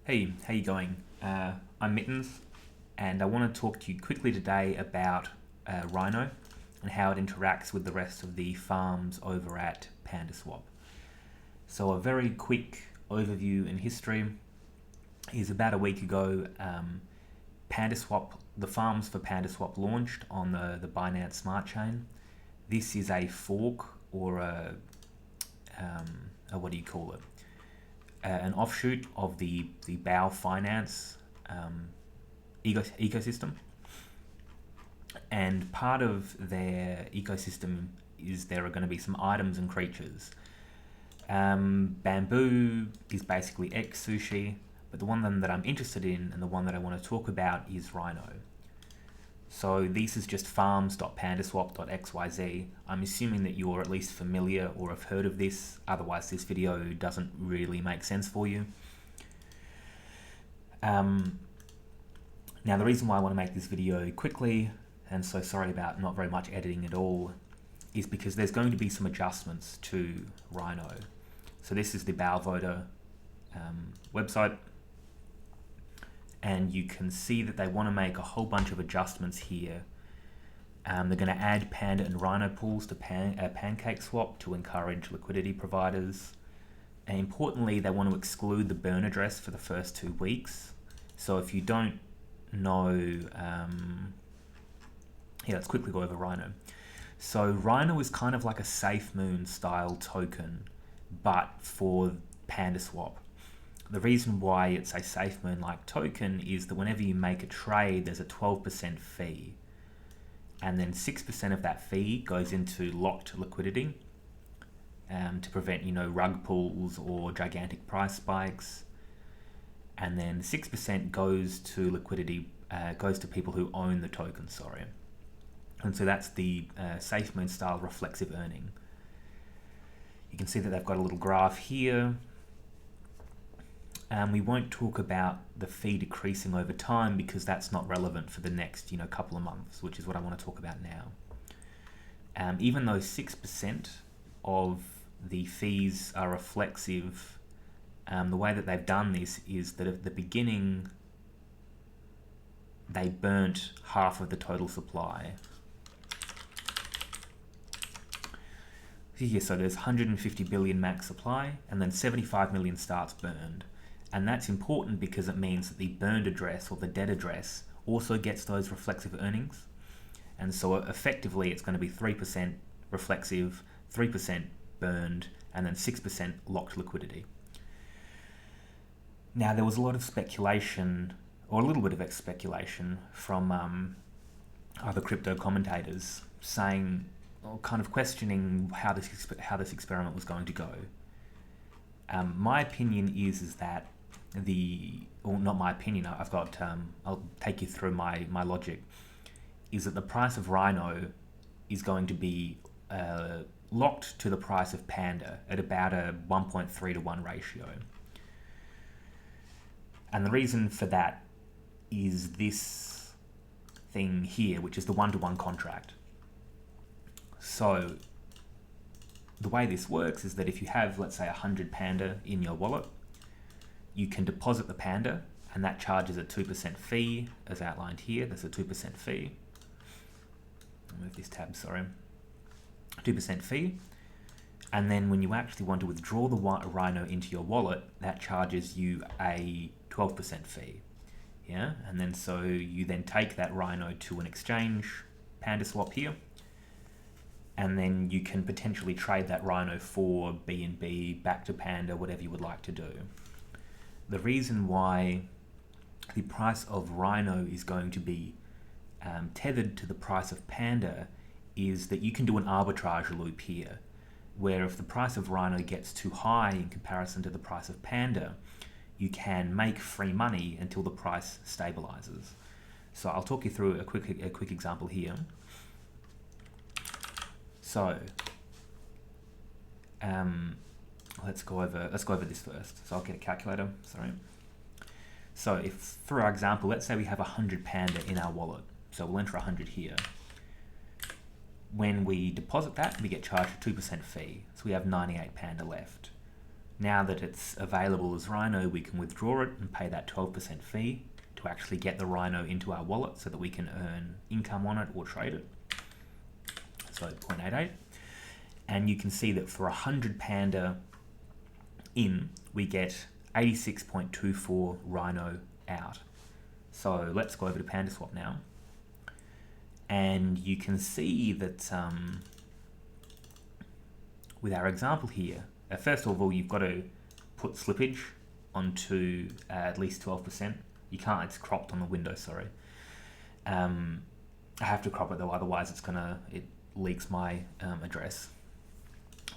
Hey, how you going? I'm Mittens, and I want to talk to you quickly today about Rhino and how it interacts with the rest of the farms over at Pandaswap. So a very quick overview in history is about a week ago, Pandaswap, the farms for Pandaswap launched on the Binance Smart Chain. This is a fork or what do you call it? An offshoot of the Bao Finance ecosystem, and part of their ecosystem is there are going to be some items and creatures. Bamboo is basically X sushi, but the one that I'm interested in and the one that I want to talk about is Rhino. So this is just farms.pandaswap.xyz. I'm assuming that you're at least familiar or have heard of this, otherwise this video doesn't really make sense for you. Now the reason why I want to make this video quickly, and so sorry about not very much editing at all, is because there's going to be some adjustments to Rhino. So this is the Bauvoter website, and you can see that they want to make a whole bunch of adjustments here. They're going to add Panda and Rhino pools to PancakeSwap to encourage liquidity providers. And importantly, they want to exclude the burn address for the first 2 weeks. So if you don't know, let's quickly go over Rhino. So Rhino is kind of like a Safemoon style token, but for Pandaswap. The reason why it's a Safemoon-like token is that whenever you make a trade, there's a 12% fee. And then 6% of that fee goes into locked liquidity to prevent, rug pulls or gigantic price spikes. And then 6% goes to liquidity, goes to people who own the token, And so that's the Safemoon style reflexive earning. You can see that they've got a little graph here. We won't talk about the fee decreasing over time because that's not relevant for the next couple of months, which is what I want to talk about now. Even though 6% of the fees are reflexive, the way that they've done this is that at the beginning they burnt half of the total supply. Here, so there's 150 billion max supply and then 75 million starts burned. And that's important because it means that the burned address or the dead address also gets those reflexive earnings. And so effectively it's going to be 3% reflexive, 3% burned, and then 6% locked liquidity. Now there was a lot of speculation, or a little bit of speculation from other crypto commentators saying, or kind of questioning how this experiment was going to go. My opinion is that not my opinion, I've got, I'll take you through my logic, is that the price of Rhino is going to be locked to the price of Panda at about a 1.3 to 1 ratio. And the reason for that is this thing here, which is the 1-to-1 contract. So the way this works is that if you have, let's say, 100 Panda in your wallet, you can deposit the Panda, and that charges a 2% fee, as outlined here. There's a 2% fee. I'll move this tab, sorry. 2% fee. And then when you actually want to withdraw the Rhino into your wallet, that charges you a 12% fee. Yeah, and then so you then take that Rhino to an exchange, Pandaswap here, and then you can potentially trade that Rhino for BNB, back to Panda, whatever you would like to do. The reason why the price of Rhino is going to be tethered to the price of Panda is that you can do an arbitrage loop here, where if the price of Rhino gets too high in comparison to the price of Panda, you can make free money until the price stabilizes. So I'll talk you through a quick example here. So let's go over this first. So I'll get a calculator, sorry. So if, for our example, let's say we have 100 Panda in our wallet. So we'll enter 100 here. When we deposit that, we get charged a 2% fee. So we have 98 Panda left. Now that it's available as Rhino, we can withdraw it and pay that 12% fee to actually get the Rhino into our wallet so that we can earn income on it or trade it. So 0.88. And you can see that for 100 Panda in, we get 86.24 Rhino out. So let's go over to Pandaswap now. And you can see that with our example here, first of all, you've got to put slippage onto at least 12%. You can't, it's cropped on the window, sorry. I have to crop it though, otherwise it leaks my address.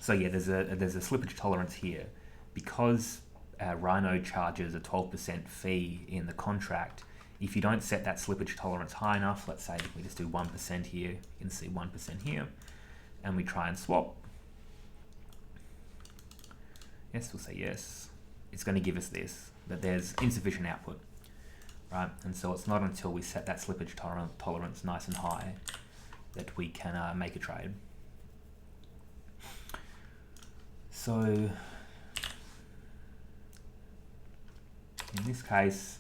So yeah, there's a slippage tolerance here. Because Rhino charges a 12% fee in the contract, if you don't set that slippage tolerance high enough, let's say we just do 1% here, you can see 1% here, and we try and swap. Yes, we'll say yes. It's going to give us this, that there's insufficient output, right? And so it's not until we set that slippage tolerance nice and high that we can make a trade. So in this case,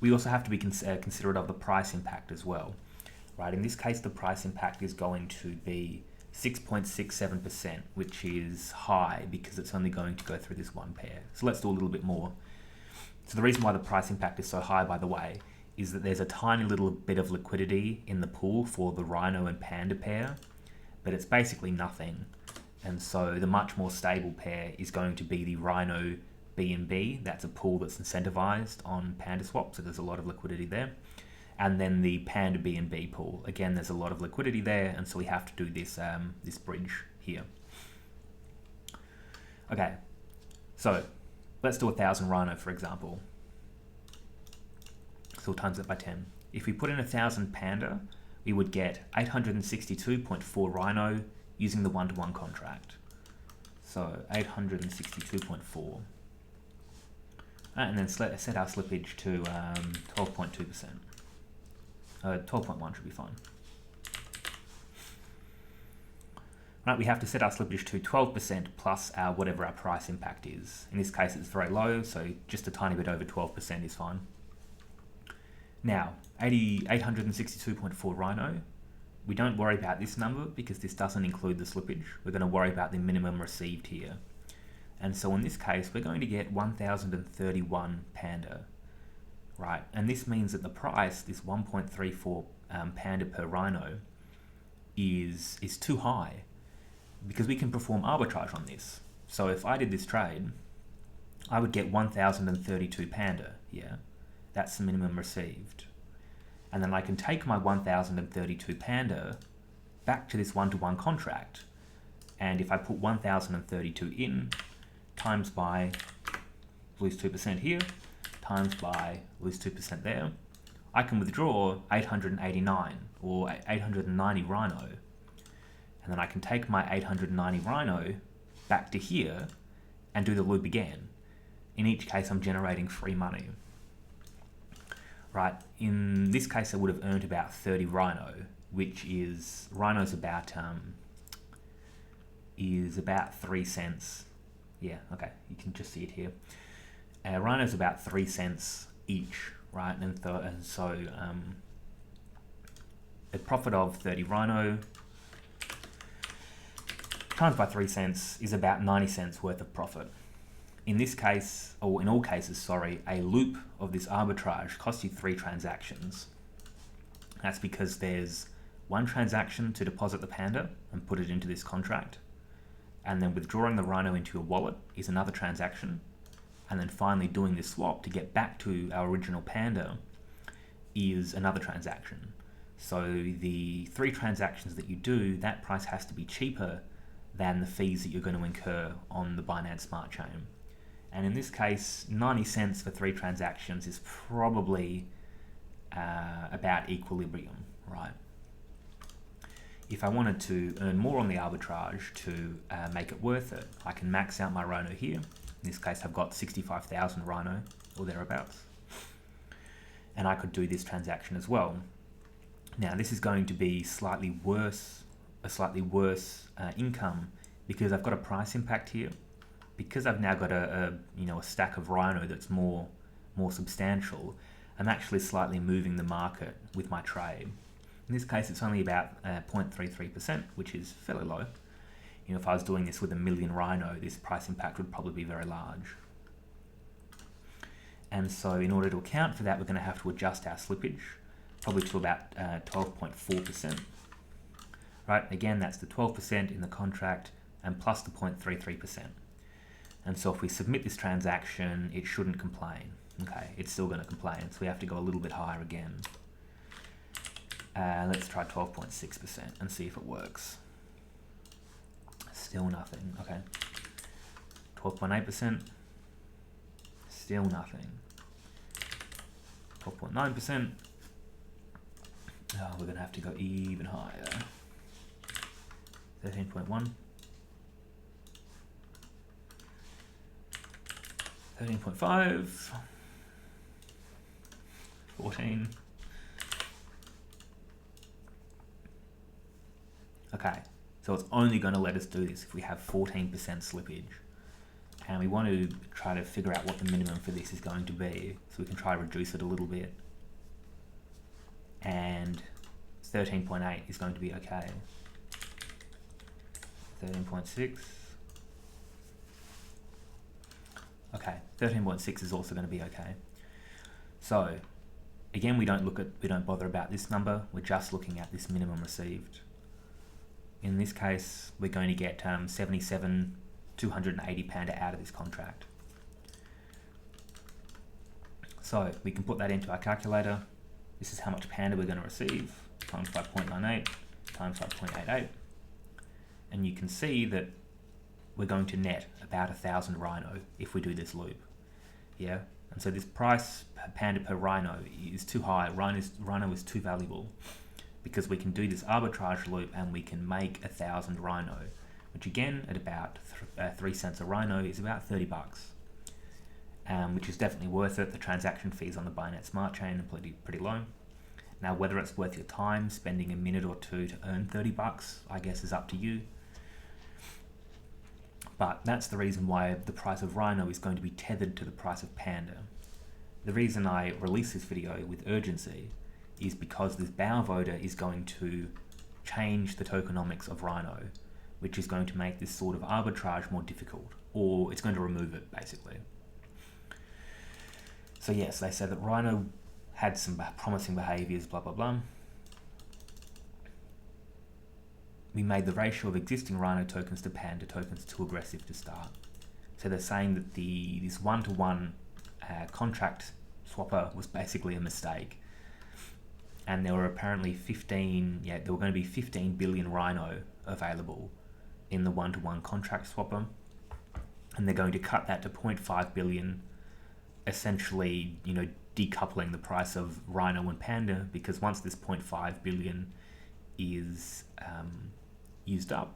we also have to be considerate of the price impact as well, right? In this case, the price impact is going to be 6.67%, which is high because it's only going to go through this one pair. So let's do a little bit more. So the reason why the price impact is so high, by the way, is that there's a tiny little bit of liquidity in the pool for the Rhino and Panda pair, but it's basically nothing. And so the much more stable pair is going to be the Rhino BNB. That's a pool that's incentivized on Pandaswap, so there's a lot of liquidity there. And then the Panda BNB pool, again, there's a lot of liquidity there, and so we have to do this this bridge here. Okay, so let's do 1,000 Rhino, for example. So we'll times that by 10. If we put in 1,000 Panda, we would get 862.4 Rhino using the one-to-one contract. So 862.4. And then set our slippage to 12.2%. 12.1 should be fine. Right, we have to set our slippage to 12% plus our whatever our price impact is. In this case, it's very low, so just a tiny bit over 12% is fine. Now, 862.4 Rhino. We don't worry about this number because this doesn't include the slippage. We're going to worry about the minimum received here. And so in this case, we're going to get 1,031 Panda, right? And this means that the price, this 1.34 Panda per Rhino, is too high because we can perform arbitrage on this. So if I did this trade, I would get 1,032 Panda, yeah? That's the minimum received. And then I can take my 1,032 Panda back to this one-to-one contract. And if I put 1,032 in, times by, lose 2% here, times by, lose 2% there, I can withdraw 889 or 890 Rhino. And then I can take my 890 Rhino back to here and do the loop again. In each case, I'm generating free money. Right, in this case, I would have earned about 30 Rhino, which is, Rhino's about 3 cents. Yeah, okay, you can just see it here. Rhino's about 3 cents each, right? And so a profit of 30 Rhino times by 3 cents is about 90 cents worth of profit. In this case, or in all cases, sorry, a loop of this arbitrage costs you 3 transactions. That's because there's one transaction to deposit the Panda and put it into this contract, and then withdrawing the Rhino into your wallet is another transaction, and then finally doing this swap to get back to our original Panda is another transaction. So the 3 transactions that you do, that price has to be cheaper than the fees that you're going to incur on the Binance Smart Chain. And in this case, 90 cents for 3 transactions is probably about equilibrium, right? If I wanted to earn more on the arbitrage to make it worth it, I can max out my Rhino here. In this case, I've got 65,000 Rhino or thereabouts. And I could do this transaction as well. Now, this is going to be a slightly worse income because I've got a price impact here. because I've now got a stack of Rhino that's more substantial, I'm actually slightly moving the market with my trade. In this case, it's only about 0.33%, which is fairly low. If I was doing this with 1 million Rhino, this price impact would probably be very large. And so in order to account for that, we're going to have to adjust our slippage, probably to about 12.4%. Right, again, that's the 12% in the contract and plus the 0.33%. And so if we submit this transaction, it shouldn't complain. Okay, it's still going to complain, so we have to go a little bit higher again. Let's try 12.6% and see if it works. Still nothing. Okay. 12.8%. Still nothing. 12.9%. Oh, we're going to have to go even higher. 13.1. 13.5. 14. Okay, so it's only going to let us do this if we have 14% slippage. And we want to try to figure out what the minimum for this is going to be, so we can try to reduce it a little bit. And 13.8 is going to be okay. 13.6. Okay, 13.6 is also going to be okay. So again, we don't bother about this number. We're just looking at this minimum received. In this case, we're going to get 77,280 Panda out of this contract. So we can put that into our calculator. This is how much Panda we're going to receive, times 5.98, times 5.88. And you can see that we're going to net about 1,000 Rhino if we do this loop. Yeah, and so this price per Panda per Rhino is too high. Rhino is too valuable, because we can do this arbitrage loop and we can make 1,000 Rhino, which again at about 3 cents a Rhino is about $30, which is definitely worth it. The transaction fees on the Binance Smart Chain are pretty low. Now, whether it's worth your time spending a minute or two to earn $30, I guess is up to you. But that's the reason why the price of Rhino is going to be tethered to the price of Panda. The reason I release this video with urgency is because this bow voter is going to change the tokenomics of Rhino, which is going to make this sort of arbitrage more difficult, or it's going to remove it, basically. So yes, they said that Rhino had some promising behaviors, blah, blah, blah. We made the ratio of existing Rhino tokens to Panda tokens too aggressive to start. So they're saying that this one-to-one contract swapper was basically a mistake. And there were apparently there were going to be 15 billion Rhino available in the one-to-one contract swapper. And they're going to cut that to 0.5 billion, essentially, decoupling the price of Rhino and Panda, because once this 0.5 billion is used up,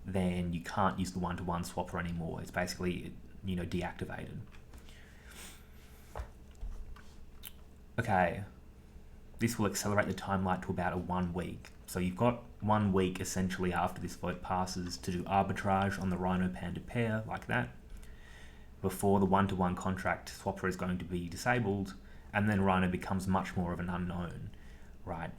then you can't use the one-to-one swapper anymore. It's basically, deactivated. Okay. This will accelerate the timeline to about 1 week. So you've got 1 week essentially after this vote passes to do arbitrage on the Rhino Panda pair like that, before the one-to-one contract swapper is going to be disabled, and then Rhino becomes much more of an unknown, right?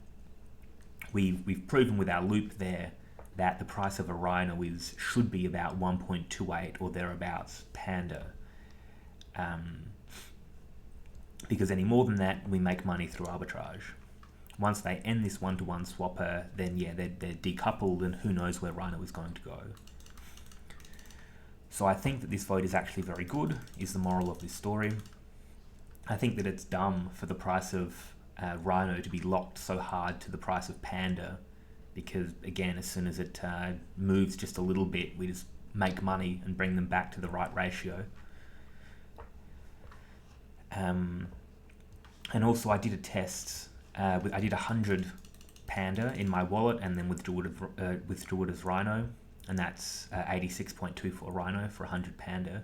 We've proven with our loop there that the price of a Rhino should be about 1.28 or thereabouts Panda. Because any more than that, we make money through arbitrage. Once they end this one-to-one swapper, then they're decoupled, and who knows where Rhino is going to go. So I think that this vote is actually very good, is the moral of this story. I think that it's dumb for the price of Rhino to be locked so hard to the price of Panda, because again, as soon as it moves just a little bit, we just make money and bring them back to the right ratio. And also I did a test. I did 100 Panda in my wallet and then withdrew it as Rhino, and that's 86.24 Rhino for 100 Panda,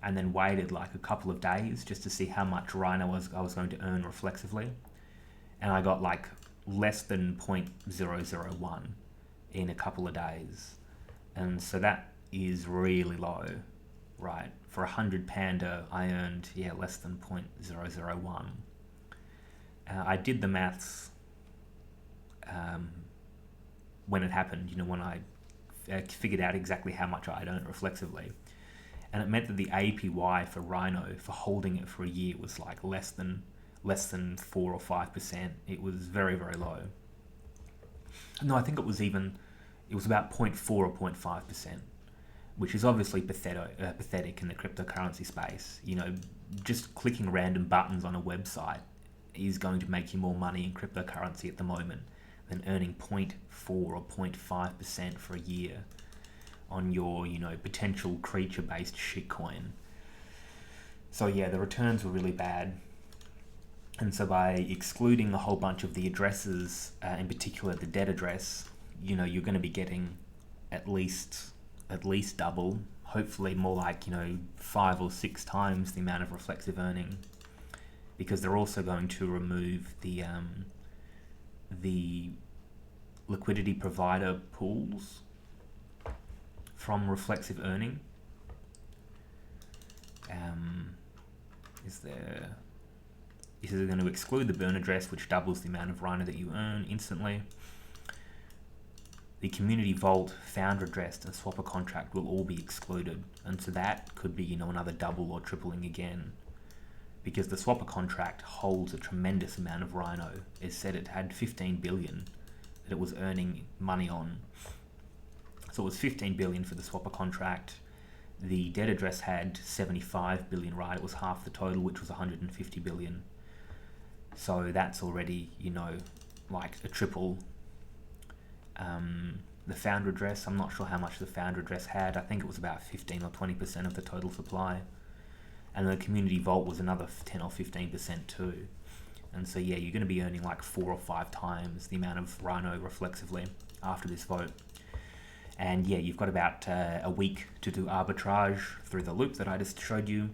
and then waited like a couple of days just to see how much Rhino I was going to earn reflexively, and I got like less than 0.001 in a couple of days, and so that is really low. right? For 100 Panda, I earned, less than 0.001. I did the maths when it happened, when I figured out exactly how much I'd earned reflexively. And it meant that the APY for Rhino, for holding it for a year, was like less than 4 or 5%. It was very, very low. No, I think it was about 0.4 or 0.5%, which is obviously pathetic in the cryptocurrency space. Just clicking random buttons on a website is going to make you more money in cryptocurrency at the moment than earning 0.4 or 0.5% for a year on your, potential creature-based shitcoin. So yeah, the returns were really bad. And so by excluding a whole bunch of the addresses, in particular the dead address, you're going to be getting at least double, hopefully more like, 5 or 6 times the amount of reflexive earning, because they're also going to remove the liquidity provider pools from reflexive earning. Is they're going to exclude the burn address, which doubles the amount of Rhino that you earn instantly. The community vault, founder address, and swapper contract will all be excluded, and so that could be another double or tripling again, because the swapper contract holds a tremendous amount of Rhino. It said it had 15 billion that it was earning money on. So it was 15 billion for the swapper contract. The dead address had 75 billion, right? It was half the total, which was 150 billion. So that's already, like a triple. The founder address, I'm not sure how much the founder address had. I think it was about 15 or 20% of the total supply. And the community vault was another 10 or 15% too. And so yeah, you're going to be earning like 4 or 5 times the amount of Rhino reflexively after this vote. And yeah, you've got about a week to do arbitrage through the loop that I just showed you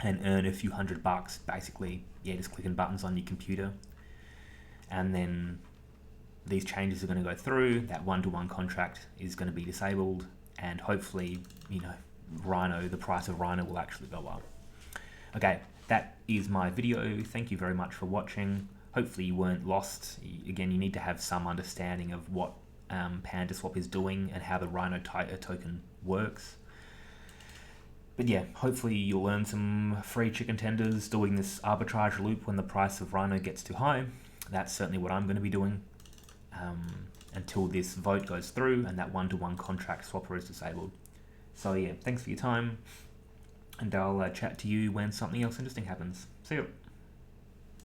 and earn a few $100, basically, just clicking buttons on your computer. And then these changes are going to go through, that one-to-one contract is going to be disabled, and hopefully, Rhino, the price of Rhino will actually go up. Okay, that is my video. Thank you very much for watching. Hopefully you weren't lost. Again, you need to have some understanding of what Pandaswap is doing and how the Rhino token works. But yeah, hopefully you'll earn some free chicken tenders doing this arbitrage loop when the price of Rhino gets too high. That's certainly what I'm going to be doing until this vote goes through and that one-to-one contract swapper is disabled. So yeah, thanks for your time, and I'll chat to you when something else interesting happens. See you.